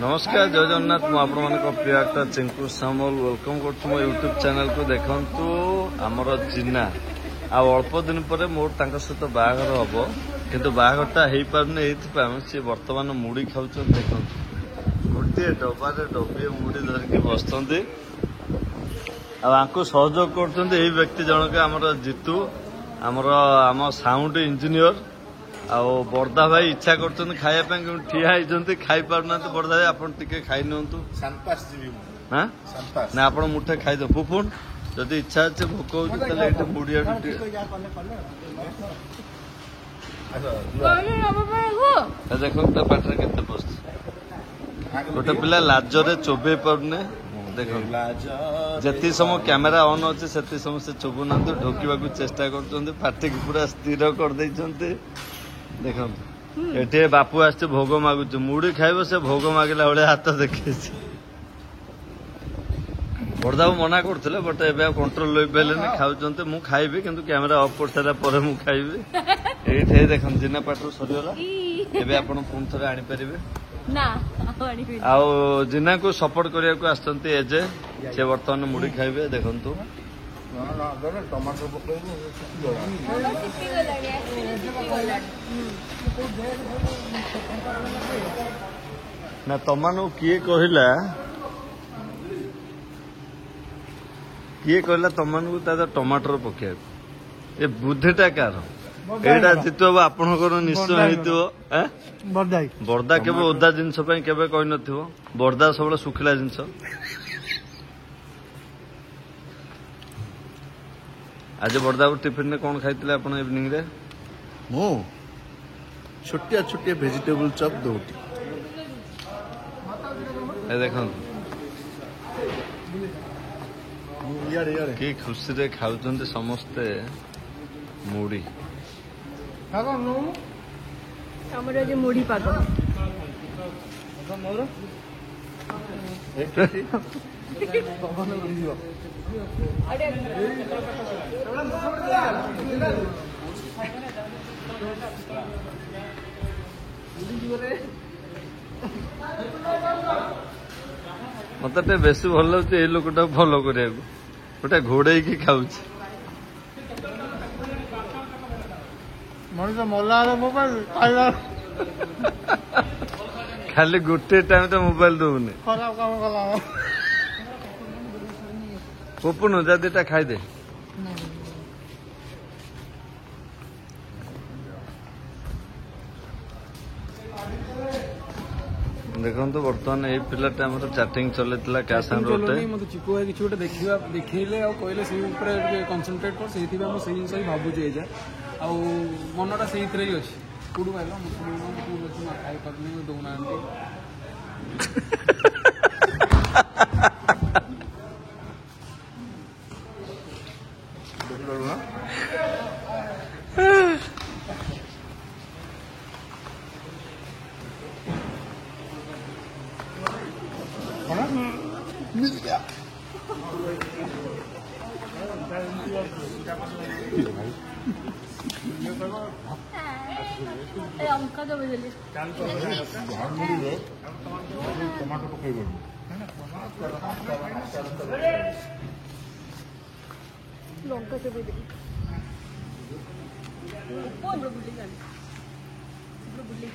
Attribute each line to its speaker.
Speaker 1: नमस्कार जय जगन्नाथ मुझे प्रिय एक्टर चिंकू सामल वेलकम कर मो यूट्यूब चैनल को देखु आमर जिना अल्प दिन पर मोर सहित बाहागर हम किंतु बाहागरटा हो पारे सी बर्तमान मुड़ी खाऊ देख गोटे डबारे डबे मुड़ी धरिकी बसते सहयोग कर व्यक्ति जनक आमर जीतू आम साउंड इंजीनियर आउ बर्दा भाई इच्छा कर खाया ठिया होती खाई पारना बर्दा भाई आप खाई नियंतु ना आप मुठे खाईद पुपुन जदि इच्छा अच्छे भोक हो मुड़िया देख पाटे के बस गोटे पिला लाजरे चोबे पारने देख जी समय कैमेरा ऑन अच्छे से समय से चोबुना ढोकवा चेष्टा कर पार्टी की पूरा स्थिर कर देख ये बापू आस भोग मागुच मुड़ी खाइब से भोग मागिला भाई हाथ देखे बर्दा मना करते बट ए कंट्रोल लो पारे खाऊँ मुझे खाइबी किंतु कैमेरा ऑफ कर सारा पर मुझे खाइबी ये देख जिना पाटर सरीगला एवं आप पुणी थे आनीपारे आउ जिना को सपोर्ट करने को आसते एजे से बर्तमान मुड़ी खाइबे देखु ना तुम किए कहला तुम टमाटर पकड़ ये बुद्धिटा कार एटा जितु आपणकर निश्चय बर्दा केवे ओदा जिनस केवे कही नथिबो बर्दा सब सुखिला जिनस आज बर्दा टिफिन में कौन खाई आप इवनिंग रे
Speaker 2: मो छोटिया छोटिया वेजिटेबल चॉप दोटी
Speaker 1: देख कि खुशी रे खाऊं समस्ते मुड़ी
Speaker 3: मुड़ी पाग
Speaker 1: मत बेस भल लगे लोकटा फलो करा गोटे घोड़े खाऊ
Speaker 2: मनीष मला
Speaker 1: खाली गोटे टाइम तो मोबाइल दौने
Speaker 2: खराब काम कला
Speaker 1: पपुन जा दीटा खाईदे देखो तो बर्तमान ये पिलाटा चैटिंग चलता क्या गोटे
Speaker 4: मत चिकु भाई किसी गोटे देखले कहले से कनसंट्रेट कर से जिन भावुचे जाए आ मनटा से ही अच्छे कौटू पाइल खाई पारे दौना
Speaker 2: मिल गया टमाटो पकड़
Speaker 3: लंका चबे बुल्ली